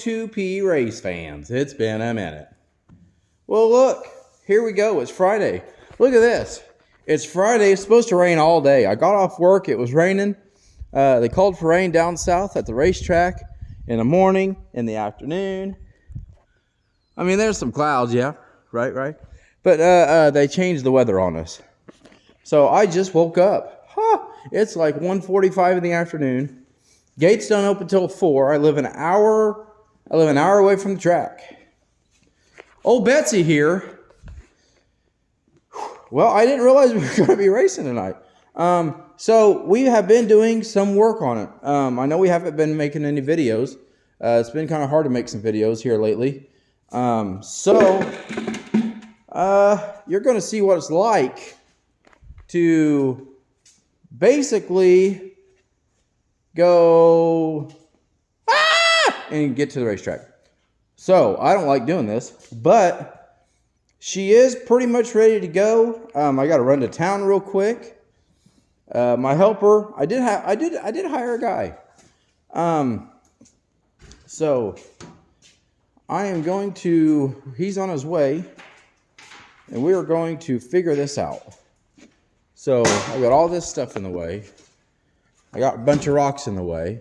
2P race fans. It's been a minute. Well, look, here we go. It's Friday. Look at this. It's Friday. It's supposed to rain all day. I got off work. It was raining. They called for rain down south at the racetrack in the morning, in the afternoon. I mean, there's some clouds, yeah, right. But they changed the weather on us. So I just woke up. It's like 1:45 in the afternoon. Gates don't open till 4. I live an hour away from the track. Old Betsy here. Well, I didn't realize we were going to be racing tonight. So we have been doing some work on it. I know we haven't been making any videos. It's been kind of hard to make some videos here lately. You're going to see what it's like to basically go and get to the racetrack. So I don't like doing this, but she is pretty much ready to go. I got to run to town real quick. My helper, I did hire a guy. So I am going to, he's on his way, and we are going to figure this out. So I've got all this stuff in the way. I got a bunch of rocks in the way.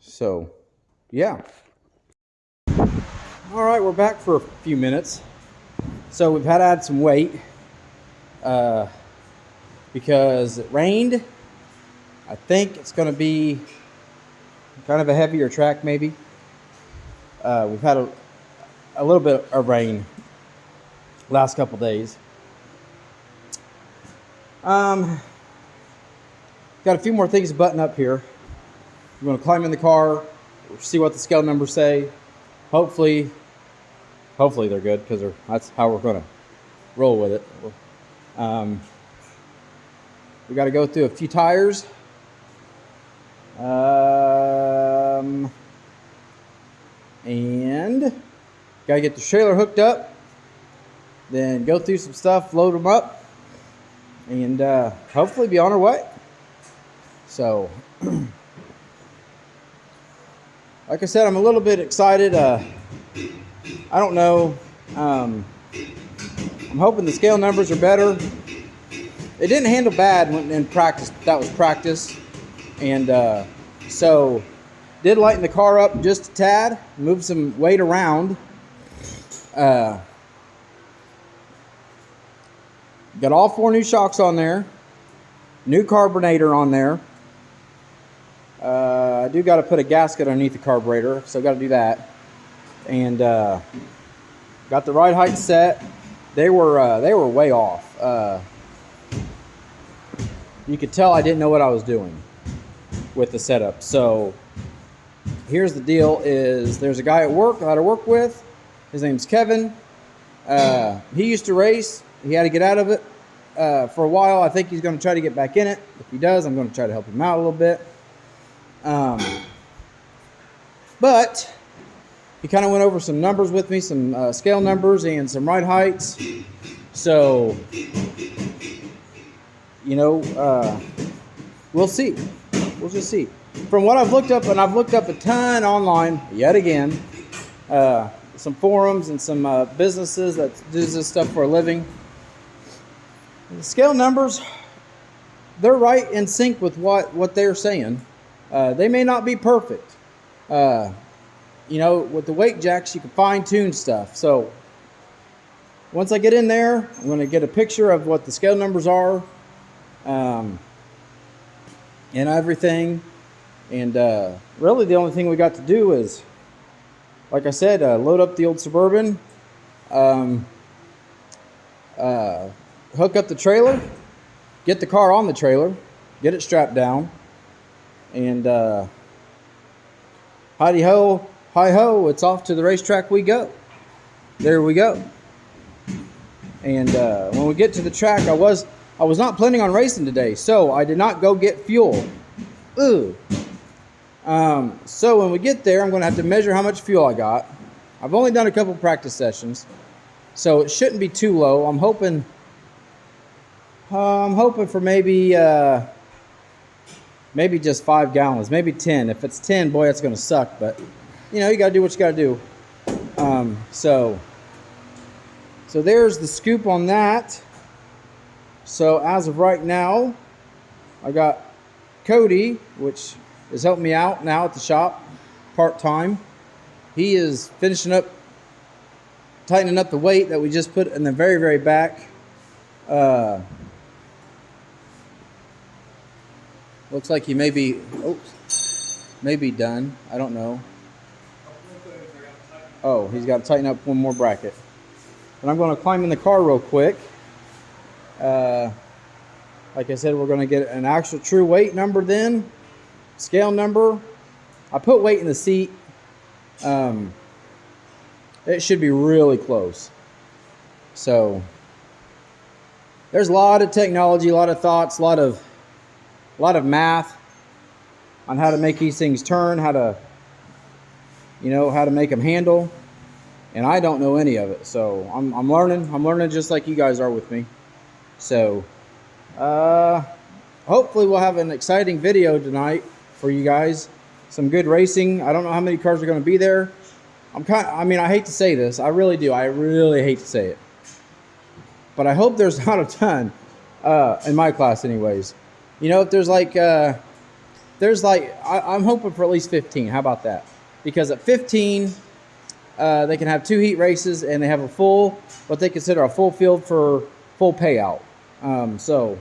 So, yeah. All right, we're back for a few minutes. So we've had to add some weight because it rained. I think it's going to be kind of a heavier track, maybe. We've had a little bit of rain last couple days. Got a few more things to button up here. I'm going to climb in the car, see what the scale numbers say. Hopefully they're good, because that's how we're going to roll with it. We got to go through a few tires. And got to get the trailer hooked up. Then go through some stuff, load them up. And hopefully be on our way. So, like I said, I'm a little bit excited. I don't know. I'm hoping the scale numbers are better. It didn't handle bad in practice, but that was practice. And so, did lighten the car up just a tad, move some weight around. Got all 4 new shocks on there. New carburetor on there. I do got to put a gasket underneath the carburetor, so got to do that. And got the ride height set. They were way off. You could tell I didn't know what I was doing with the setup. So here's the deal: is there's a guy at work that I work with. His name's Kevin. He used to race. He had to get out of it for a while. I think he's going to try to get back in it. If he does, I'm going to try to help him out a little bit. But he kind of went over some numbers with me, some scale numbers and some ride heights. So, we'll see. We'll just see. From what I've looked up, and I've looked up a ton online, yet again, some forums and some businesses that do this stuff for a living. The scale numbers, they're right in sync with what they're saying. They may not be perfect. With the weight jacks, you can fine-tune stuff. So once I get in there, I'm going to get a picture of what the scale numbers are and everything. And really the only thing we got to do is, like I said, load up the old Suburban, hook up the trailer, get the car on the trailer, get it strapped down, and hi-ho, it's off to the racetrack we go. There we go. And when we get to the track, I was not planning on racing today, so I did not go get fuel. Ooh. So when we get there, I'm going to have to measure how much fuel I got. I've only done a couple practice sessions, so it shouldn't be too low. I'm hoping for maybe maybe just 5 gallons, maybe 10. If it's 10, boy, that's going to suck. But, you know, you got to do what you got to do. So there's the scoop on that. So as of right now, I got Cody, which is helping me out now at the shop, part-time. He is finishing up, tightening up the weight that we just put in the very, very back. Looks like he may be done. I don't know. Oh, he's got to tighten up one more bracket. And I'm going to climb in the car real quick. Like I said, we're going to get an actual true weight number then. Scale number. I put weight in the seat. It should be really close. So there's a lot of technology, a lot of thoughts, a lot of math on how to make these things turn, how to make them handle. And I don't know any of it. So I'm learning just like you guys are with me. So hopefully we'll have an exciting video tonight for you guys. Some good racing. I don't know how many cars are going to be there. I hate to say this. I really do. I really hate to say it. But I hope there's not a ton in my class anyways. You know, if there's I'm hoping for at least 15. How about that? Because at 15, they can have 2 heat races and they have what they consider a full field for full payout. So,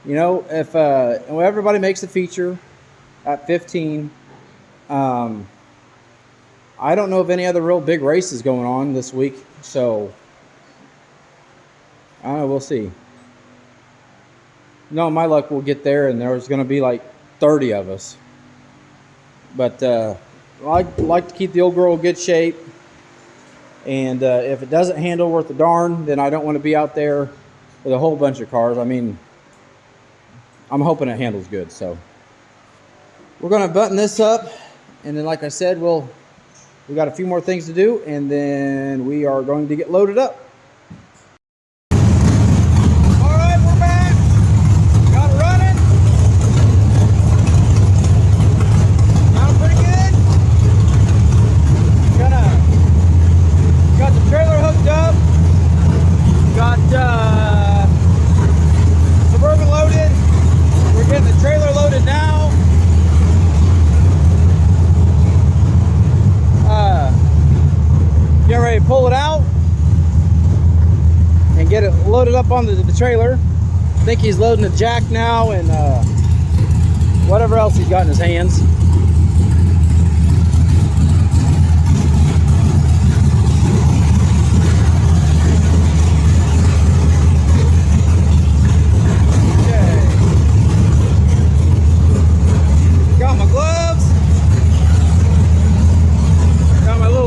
you know, if everybody makes a feature at 15, I don't know of any other real big races going on this week. So, I don't know, we'll see. No, my luck, we'll get there and there's going to be like 30 of us. But I like to keep the old girl in good shape. And if it doesn't handle worth a darn, then I don't want to be out there with a whole bunch of cars. I mean, I'm hoping it handles good. So we're going to button this up. And then, like I said, we got a few more things to do. And then we are going to get loaded up. Suburban loaded. We're getting the trailer loaded now. Getting ready to pull it out and get it loaded up onto the trailer. I think he's loading the jack now and whatever else he's got in his hands.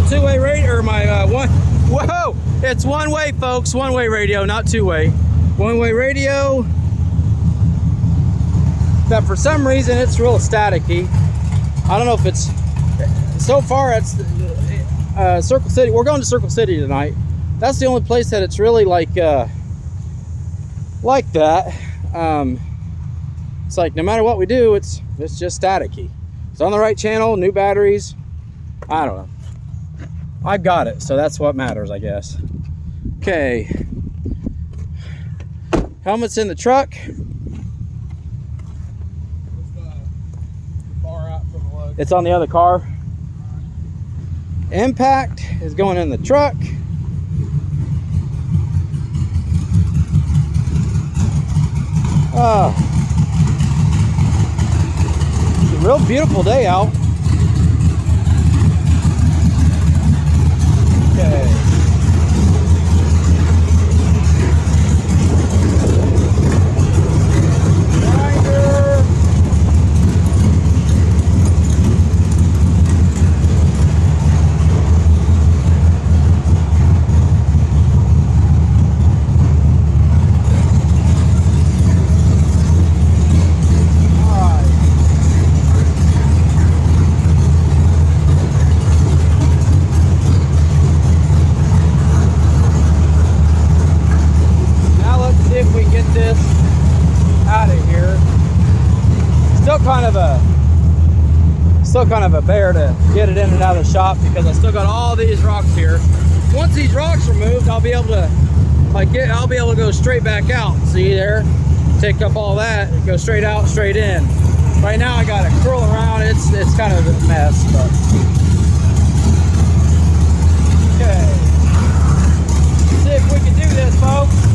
Two-way radio, or my whoa, it's one-way, folks, one-way radio, not two-way. One-way radio that for some reason it's real staticky. I don't know if it's, so far it's Circle City. We're going to Circle City tonight. That's the only place that it's really like that. It's like no matter what we do, it's just staticky. It's on the right channel, new batteries. I don't know. I've got it, so that's what matters, I guess. Okay. Helmet's in the truck. It's on the other car. Impact is going in the truck. It's a real beautiful day out. Okay. still kind of a bear to get it in and out of the shop because I still got all these rocks here. Once these rocks are moved, I'll be able to I'll be able to go straight back out. See there? Take up all that, go straight out, straight in. Right now I got to curl around. It's kind of a mess, but okay. See if we can do this, folks.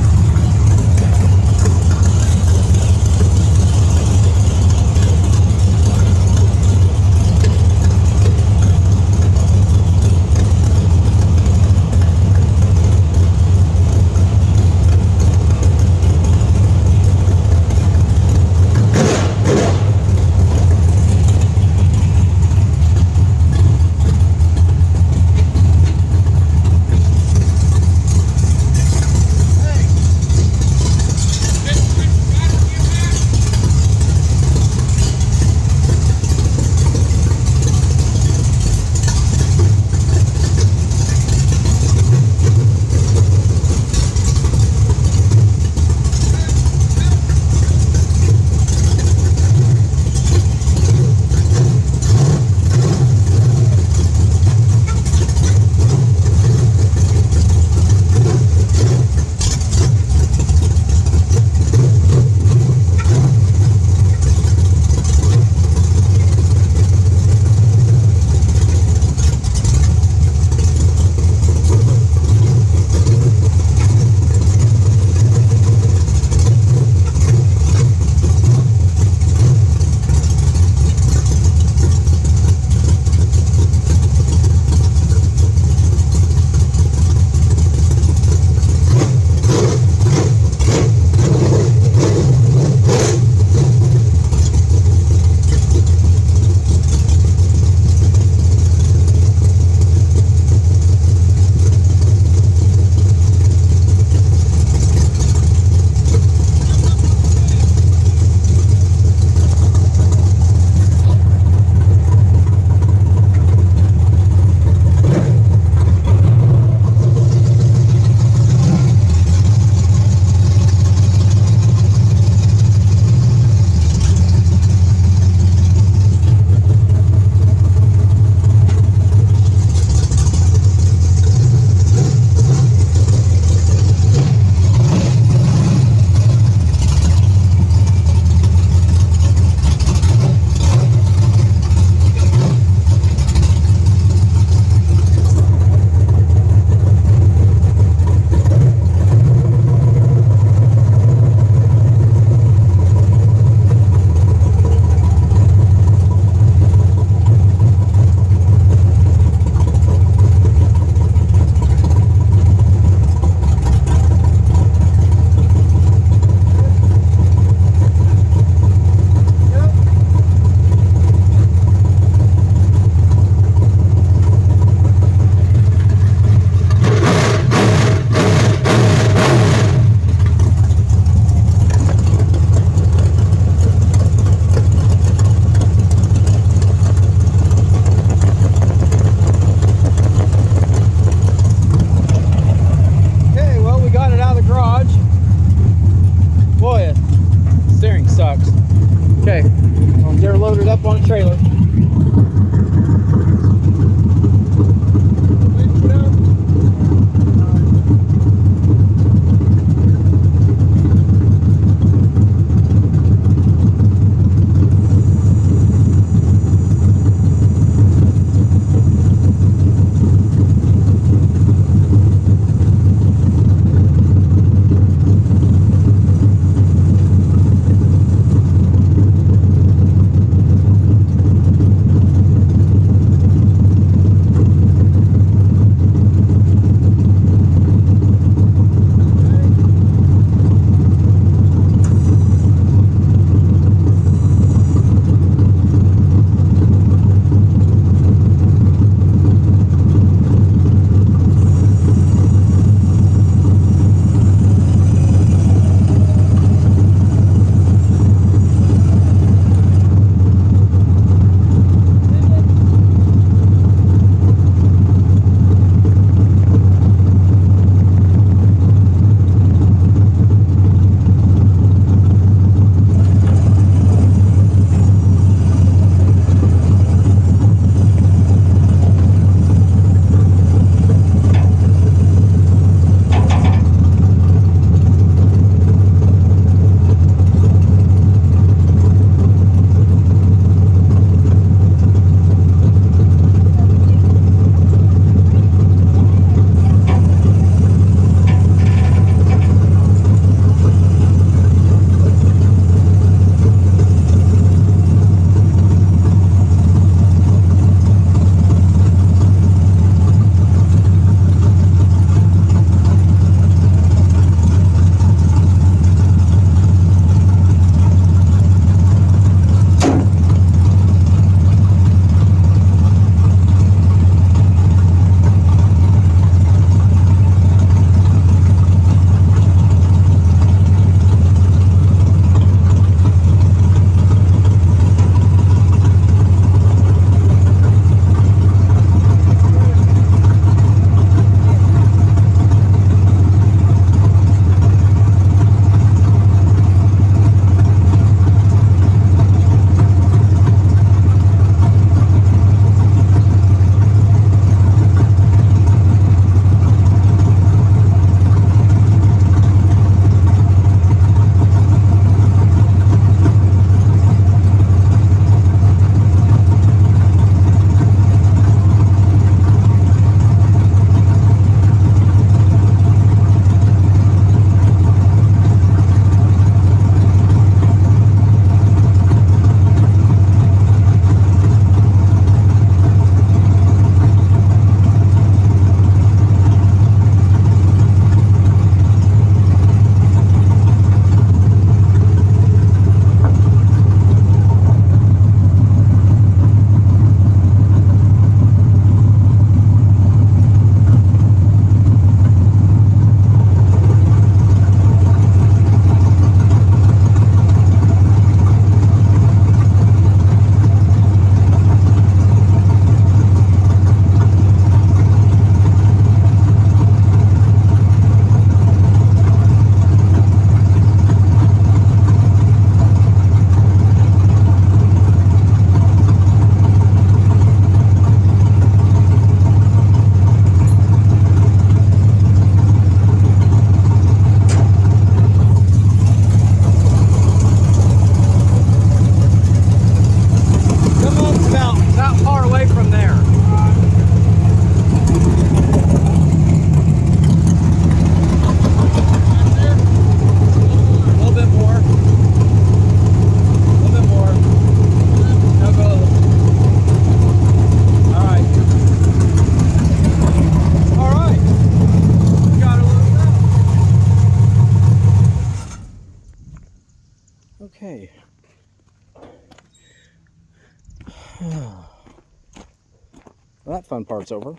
that fun part's over.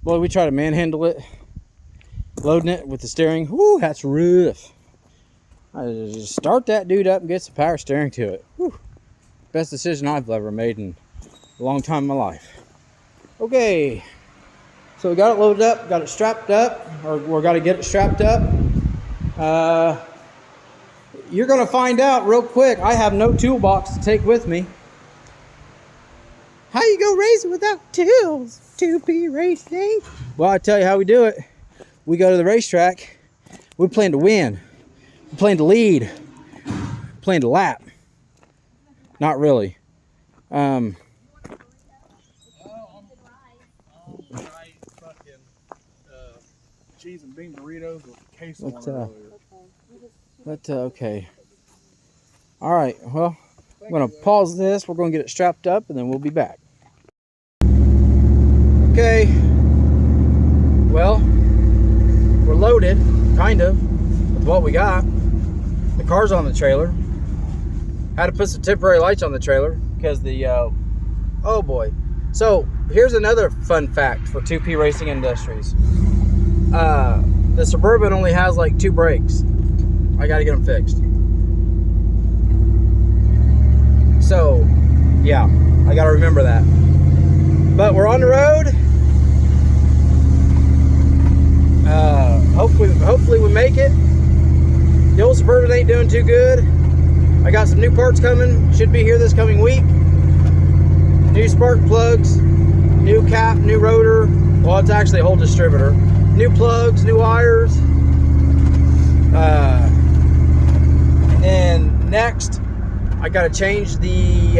Boy, we try to manhandle it, loading it with the steering. Whoo, that's rough. I just start that dude up and get some power steering to it. Whew. Best decision I've ever made in a long time in my life. Okay, so we got it loaded up, got it strapped up, or we're got to get it strapped up. You're going to find out real quick. I have no toolbox to take with me. How you go racing without tools? 2P racing. Well, I tell you how we do it. We go to the racetrack. We plan to win. We plan to lead. We plan to lap. Not really. Cheese and bean burritos with queso okay. All right. Well, I'm going to pause this. We're going to get it strapped up, and then we'll be back. Okay. Well, we're loaded, kind of, with what we got. The car's on the trailer. Had to put some temporary lights on the trailer because the, oh boy. So, here's another fun fact for 2P Racing Industries. The Suburban only has like 2 brakes. I got to get them fixed. So, yeah, I got to remember that. But we're on the road. Hopefully we make it. The old Suburban ain't doing too good. I got some new parts coming. Should be here this coming week. New spark plugs, new cap, new rotor. Well, it's actually a whole distributor. New plugs, new wires. And then next, I got to change the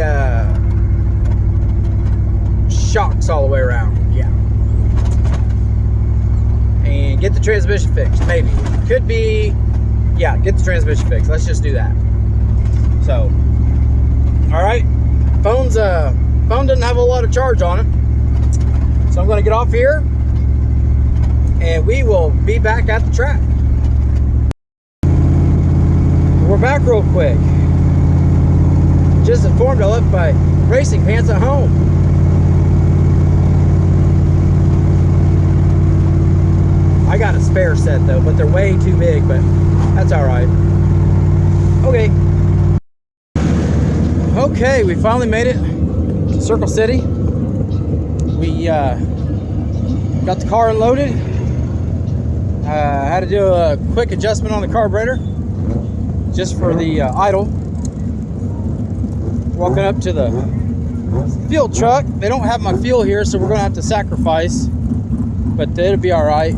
shocks all the way around. Yeah. And get the transmission fixed, maybe. Could be, yeah, get the transmission fixed. Let's just do that. So, all right. Phone doesn't have a lot of charge on it. So I'm going to get off here, and we will be back at the track. We're back real quick. Just informed I left my racing pants at home. I got a spare set though, but they're way too big, but that's all right. Okay, we finally made it to Circle City. We got the car unloaded. Had to do a quick adjustment on the carburetor just for the idle. Walking up to the fuel truck. They don't have my fuel here, so we're gonna have to sacrifice, but it'll be all right.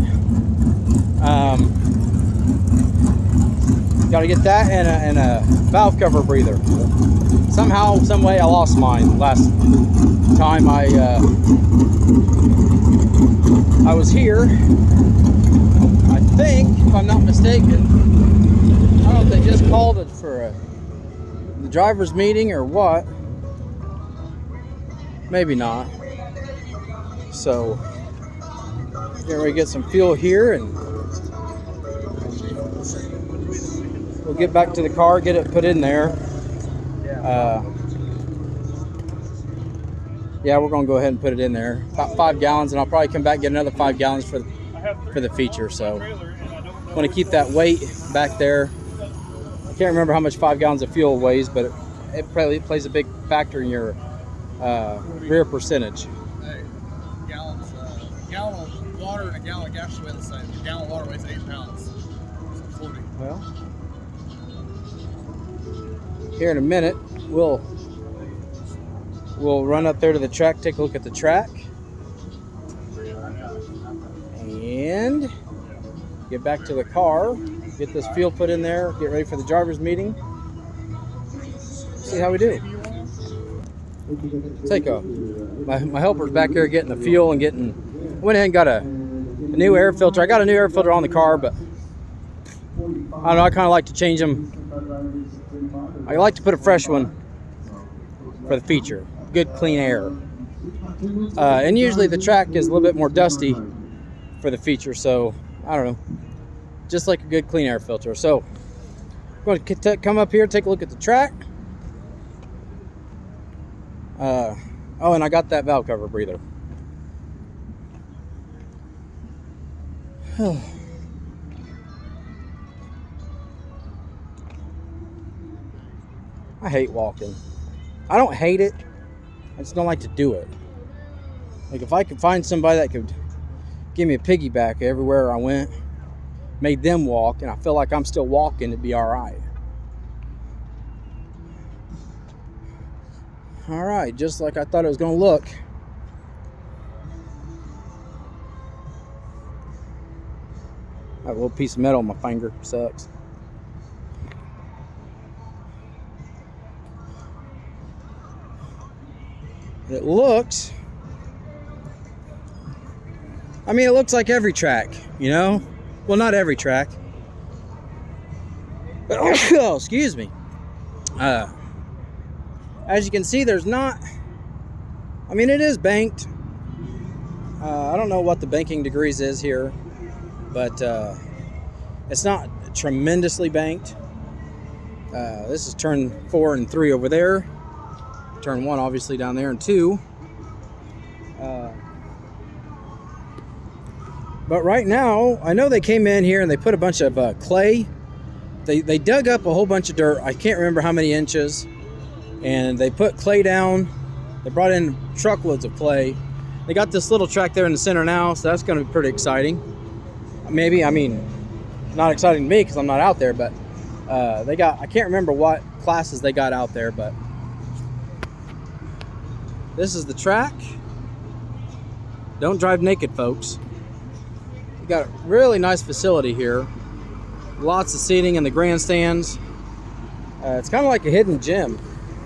Got to get that and a valve cover breather. Somehow, some way, I lost mine last time I was here. I think, if I'm not mistaken, I don't know if they just called it for the driver's meeting or what. Maybe not. So, getting ready to get some fuel here, and we'll get back to the car, get it put in there. Yeah, we're gonna go ahead and put it in there. About 5 gallons, and I'll probably come back and get another 5 gallons for the feature. So, I want to keep that weight back there. I can't remember how much 5 gallons of fuel weighs, but it probably plays a big factor in your rear percentage. Hey, gallons, gallon of water and a gallon of gas weigh the same. A gallon of water weighs 8 pounds. So 40. Well, here in a minute, we'll run up there to the track, take a look at the track, and get back to the car, get this fuel put in there, get ready for the driver's meeting, see how we do. My helper's back here getting the fuel and went ahead and got a new air filter. I got a new air filter on the car, but I don't know, I kind of like to change them. I like to put a fresh one for the feature. Good clean air. And usually the track is a little bit more dusty for the feature, so I don't know. Just like a good clean air filter. So I'm going to come up here, take a look at the track. I Oh, and I got that valve cover breather. I hate walking. I don't hate it. I just don't like to do it. Like if I could find somebody that could give me a piggyback everywhere I went, made them walk, and I feel like I'm still walking, it'd be all right. All right, just like I thought it was going to look. I have a little piece of metal on my finger. Sucks. It looks... I mean, it looks like every track, you know? Well, not every track. But, oh, excuse me. As you can see, there's not... I mean, it is banked. I don't know what the banking degrees is here, but it's not tremendously banked. This is turn 4 and 3 over there. Turn 1 obviously down there, and 2. But right now, I know they came in here and they put a bunch of clay. They dug up a whole bunch of dirt. I can't remember how many inches. And they put clay down. They brought in truckloads of clay. They got this little track there in the center now, so that's going to be pretty exciting. Maybe, I mean, not exciting to me because I'm not out there, but they got, I can't remember what classes they got out there, but this is the track. Don't drive naked, folks. We got a really nice facility here. Lots of seating in the grandstands. It's kind of like a hidden gym.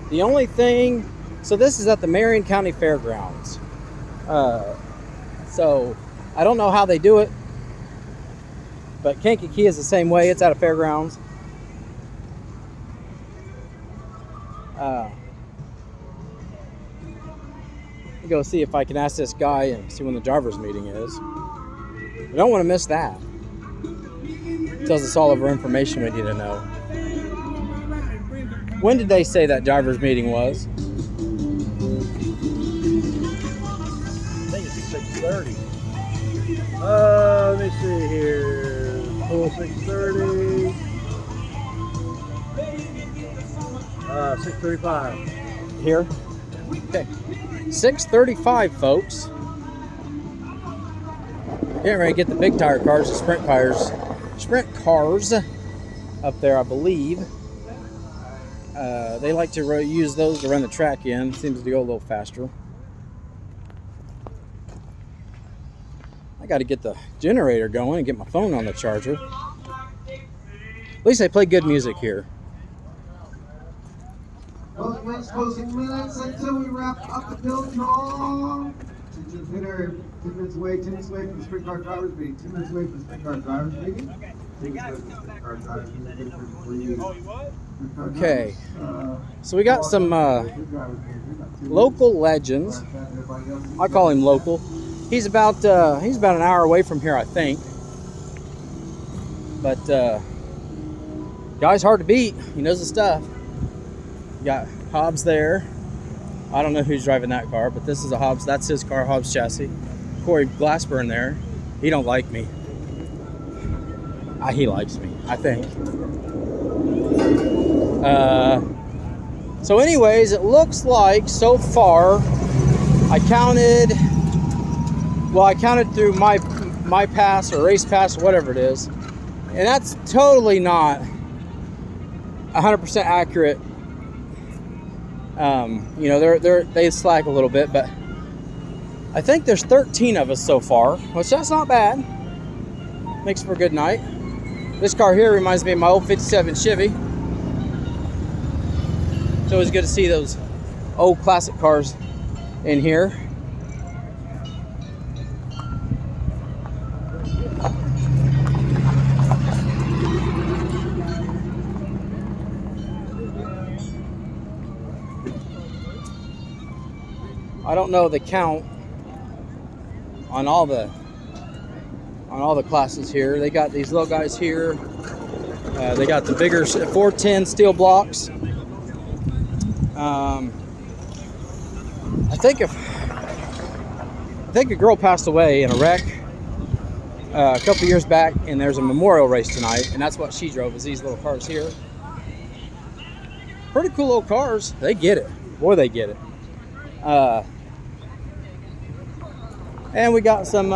The only thing, so this is at the Marion County Fairgrounds. So I don't know how they do it, but Kankakee is the same way. It's at a fairgrounds. Go see if I can ask this guy and see when the driver's meeting is. We don't want to miss that. It tells us all of our information we need to know. When did they say that driver's meeting was? I think it's 6:30. Let me see here. Full 6:30. 6:35. Here? Okay. 6:35, folks. Getting ready to get the big tire cars, the sprint cars up there, I believe. They like to use those to run the track in. Seems to go a little faster. I got to get the generator going and get my phone on the charger. At least they play good music here. Those next closing minutes until we wrap up the Biltong. 2 minutes away from the sprint car drivers meeting. 2 minutes away from the sprint car drivers meeting. Okay, so we got some local legends. I call him local. He's about an hour away from here, I think. But guy's hard to beat. He knows the stuff. You got Hobbs there. I don't know who's driving that car, but this is a Hobbs. That's his car, Hobbs chassis. Corey Glassburn there. He don't like me. He likes me, I think. So anyways, it looks like so far I counted through my pass or race pass or whatever it is, and that's totally not 100% accurate. You know, they slack a little bit, but I think there's 13 of us so far, which that's not bad. Makes for a good night. This car here reminds me of my old 57 Chevy. It's always good to see those old classic cars in here. I don't know the count on all the classes here. They got these little guys here. They got the bigger 410 steel blocks. I think a girl passed away in a wreck a couple years back, and there's a memorial race tonight, and that's what she drove, is these little cars here. Pretty cool little cars. They get it. Boy, they get it. And we got some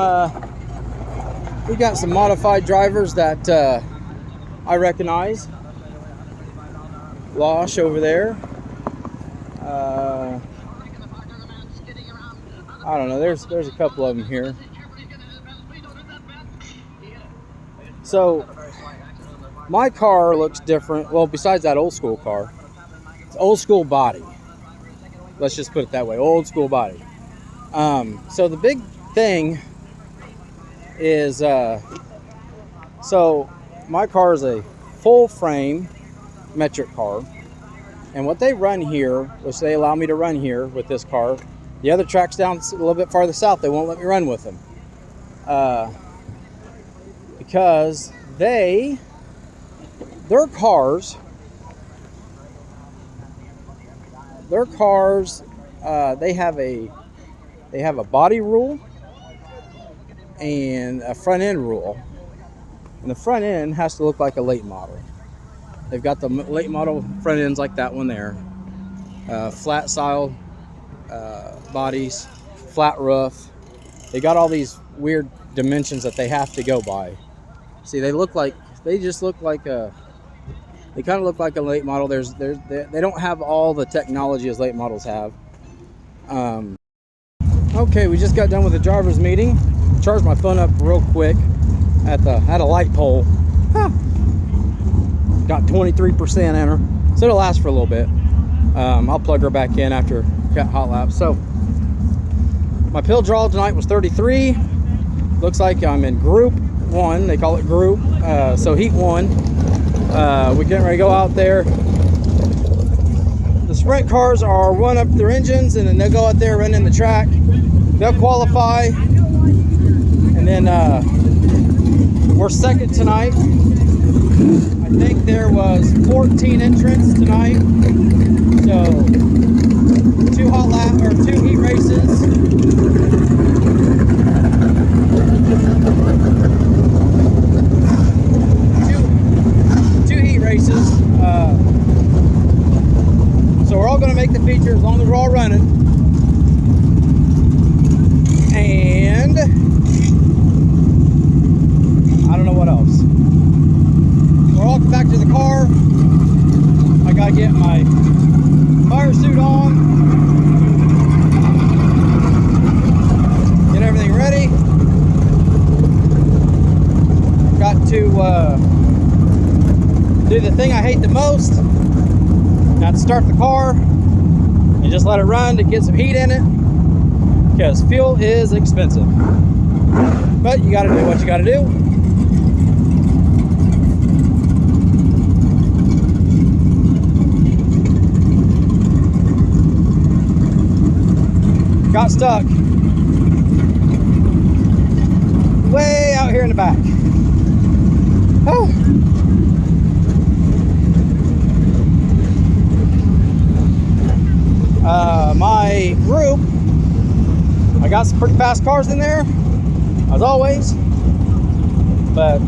modified drivers that I recognize. Losh over there. I don't know. There's a couple of them here. So my car looks different. Well, besides that old school car, it's old school body. Let's just put it that way. Old school body. So the big thing is, so my car is a full frame metric car, and what they run here, which they allow me to run here with this car, the other tracks down a little bit farther south, they won't let me run with them, because their cars, they have a body rule and a front end rule, and the front end has to look like a late model. They've got the late model front ends like that one there, flat style bodies, flat roof. They got all these weird dimensions that they have to go by. See, they just look like they kind of look like a late model. They don't have all the technology as late models have. Okay, we just got done with the driver's meeting. Charged my phone up real quick at a light pole. Huh. Got 23% in her, so it'll last for a little bit. I'll plug her back in after got hot laps. So my pill draw tonight was 33. Looks like I'm in group 1. They call it group. So heat 1. We're getting ready to go out there. The sprint cars are run up their engines, and then they'll go out there running the track. They'll qualify, and then we're second tonight. I think there was 14 entrants tonight, so 2 heat races. Two heat races. So we're all going to make the feature as long as we're all running. And I don't know what else. We're all back to the car. I gotta get my fire suit on, get everything ready. Got to do the thing I hate the most. Got to start the car and just let it run to get some heat in it, because fuel is expensive. But you got to do what you got to do. Got stuck way out here in the back. Oh. My group, I got some pretty fast cars in there, as always, but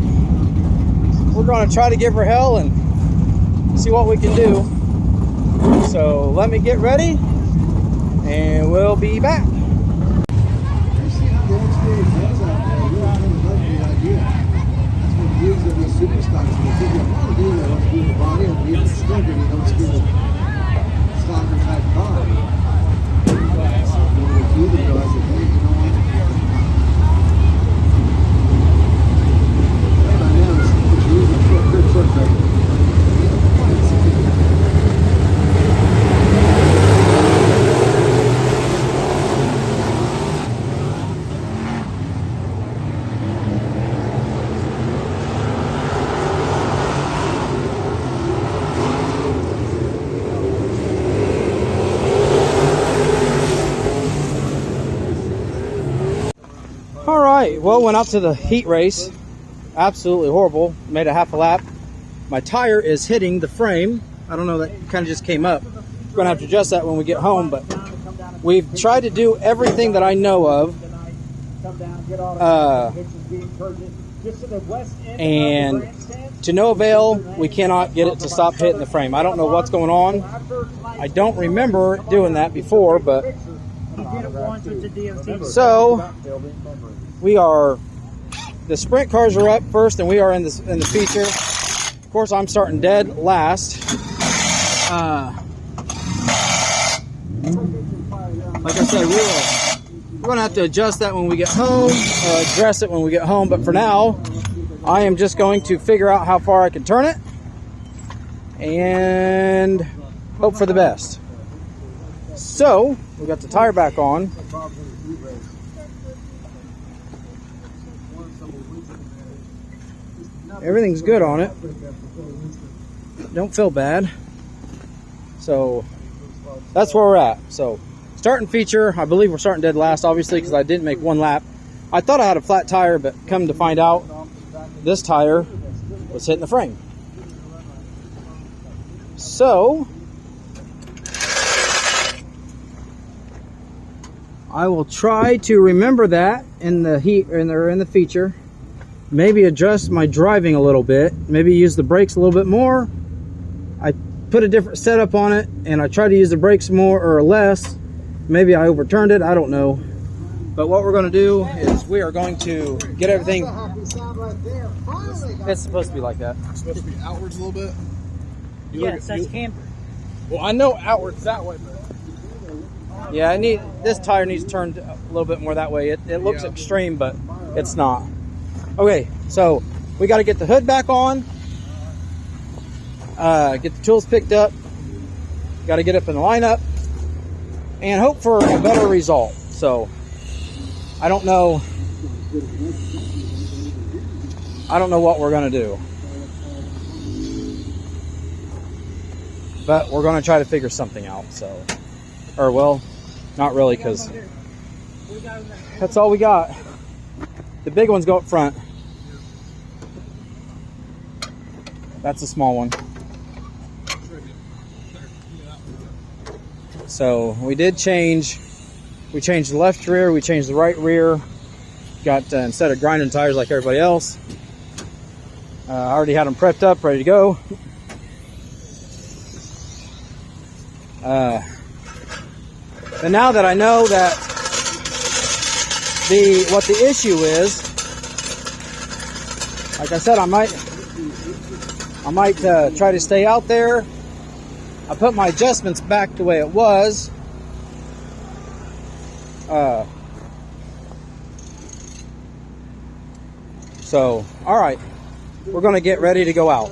we're going to try to give her hell and see what we can do. So let me get ready, and we'll be back. Alright, well, went out to the heat race. Absolutely horrible. Made a half a lap. My tire is hitting the frame. I don't know, that kind of just came up. We're going to have to adjust that when we get home, but We've tried to do everything that I know of, and to no avail. We cannot get it to stop hitting the frame. I don't know what's going on. I don't remember doing that before, but so we are. The sprint cars are up first, and we are in the feature. Of course, I'm starting dead last. Like I said, we're going to have to adjust that when we get home, address it when we get home. But for now, I am just going to figure out how far I can turn it and hope for the best. So, we got the tire back on. Everything's good on it. Don't feel bad. So, that's where we're at. So, starting feature, I believe we're starting dead last, obviously, because I didn't make one lap. I thought I had a flat tire, but come to find out, this tire was hitting the frame. So, I will try to remember that in the in the feature. Maybe adjust my driving a little bit. Maybe use the brakes a little bit more. I put a different setup on it, and I tried to use the brakes more or less. Maybe I overturned it. I don't know. But what we're going to do is we are going to get everything. It's supposed to be like that. It's supposed to be outwards a little bit. Yes, that's camber. Well, I know outwards that way, but Yeah, this tire needs turned a little bit more that way. It looks extreme, but it's not. Okay, so we got to get the hood back on, get the tools picked up, got to get up in the lineup, and hope for a better result. So I don't know what we're going to do, but we're going to try to figure something out. So, or well, not really, because that's all we got. The big ones go up front. That's a small one. So we did change. We changed the left rear. We changed the right rear. Got instead of grinding tires like everybody else. I already had them prepped up, ready to go. But now that I know that what the issue is, like I said, I might try to stay out there. I put my adjustments back the way it was. So, all right, we're going to get ready to go out.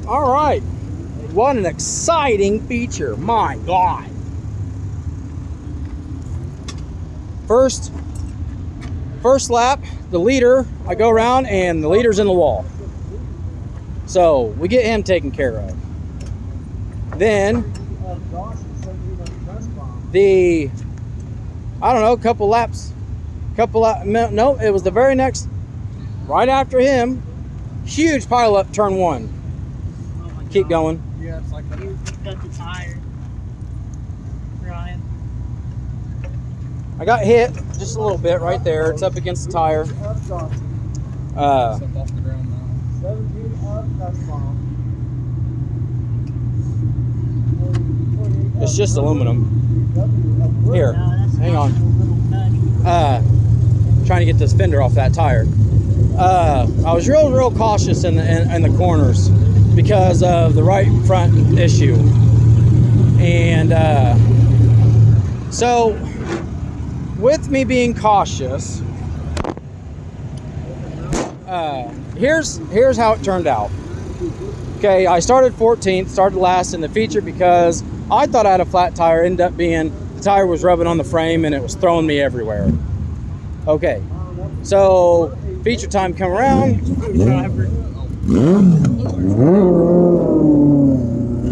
All right. What an exciting feature. My God. First lap, the leader, I go around and the leader's in the wall. So we get him taken care of. Then I don't know, no, it was the very next, right after him, huge pile up, turn one. Oh Keep going. Yeah, it's like that. You got the tire, Ryan. I got hit just a little bit right there. It's up against the tire. It's up off the ground now. 17 up, that's bomb. It's just aluminum. Here, No, that's hang not on. a little nutty. Trying to get this fender off that tire. I was real cautious in the corners because of the right front issue. And so with me being cautious, here's how it turned out. Okay, I started 14th, started last in the feature because I thought I had a flat tire. Ended up being the tire was rubbing on the frame and it was throwing me everywhere. Okay, so feature time come around.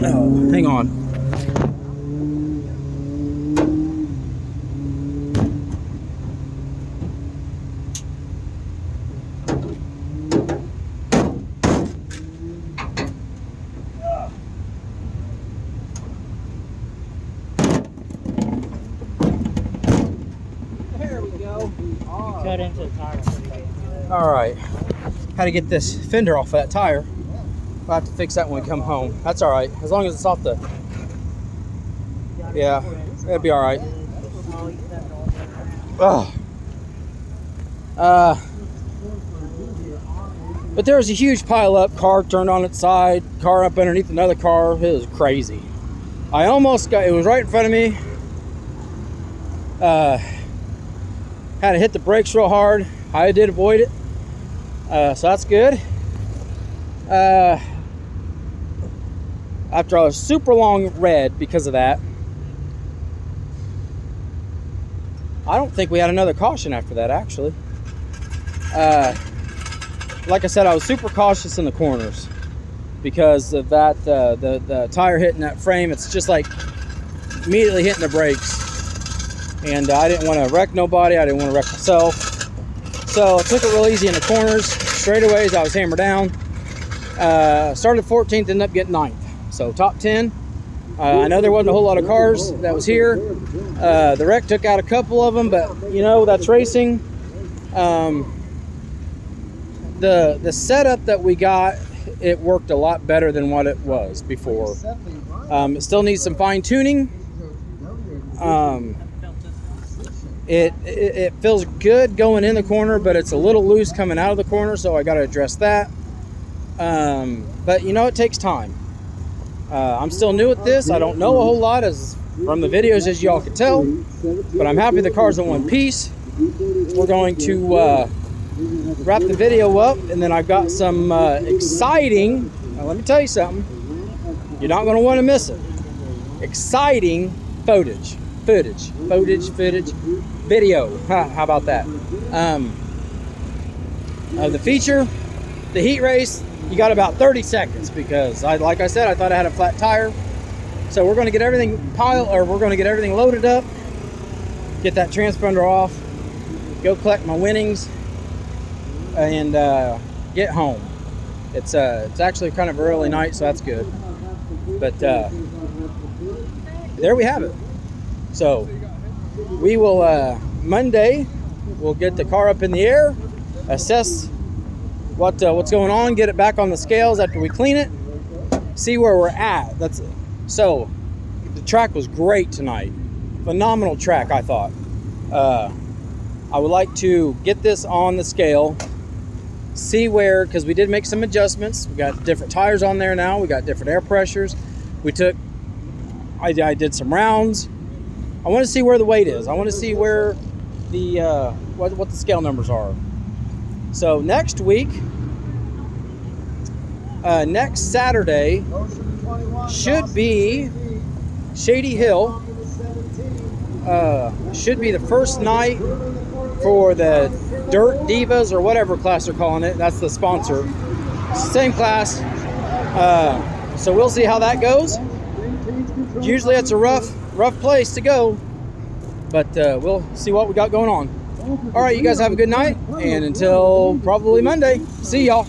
Oh, hang on. Cut into the tire. All right, how to get this fender off that tire. I'll have to fix that when we come home. That's all right, as long as it's off the, yeah, it'll be all right. But there was a huge pile up, car turned on its side, car up underneath another car. It was crazy. I almost got, it was right in front of me. Had to hit the brakes real hard. I did avoid it. So that's good. After I was super long red because of that. I don't think we had another caution after that, actually. Like I said, I was super cautious in the corners because of that, the tire hitting that frame. It's just like immediately hitting the brakes. And I didn't want to wreck nobody. I didn't want to wreck myself. So I took it real easy in the corners. Straightaways, I was hammered down. Started 14th, ended up getting 9th. So top 10. I know there wasn't a whole lot of cars that was here. The wreck took out a couple of them, but you know, that's racing. The setup that we got, it worked a lot better than what it was before. It still needs some fine tuning. It feels good going in the corner, but it's a little loose coming out of the corner, so I got to address that. But you know, it takes time. I'm still new at this. I don't know a whole lot as from the videos, as y'all can tell, but I'm happy the car's in one piece. We're going to wrap the video up, and then I've got some exciting, now let me tell you something, you're not going to want to miss it, exciting footage, video, how about that? The feature, the heat race, you got about 30 seconds because like I said, I thought I had a flat tire. So we're going to get everything we're going to get everything loaded up, get that transponder off, go collect my winnings, and get home. It's actually kind of early night, so that's good. But there we have it. So we will Monday we'll get the car up in the air, assess what's going on, get it back on the scales after we clean it, see where we're at. That's it. So the track was great tonight, phenomenal track. I thought I would like to get this on the scale, see where, because we did make some adjustments. We got different tires on there now, we got different air pressures. I did some rounds. I want to see where the weight is. I want to see where the what the scale numbers are. So next week, next Saturday should be Shady Hill. Should be the first night for the Dirt Divas or whatever class they're calling it. That's the sponsor. Same class. So we'll see how that goes. Usually it's a rough place to go, but we'll see what we got going on. All right, you guys have a good night, and until probably Monday, see y'all.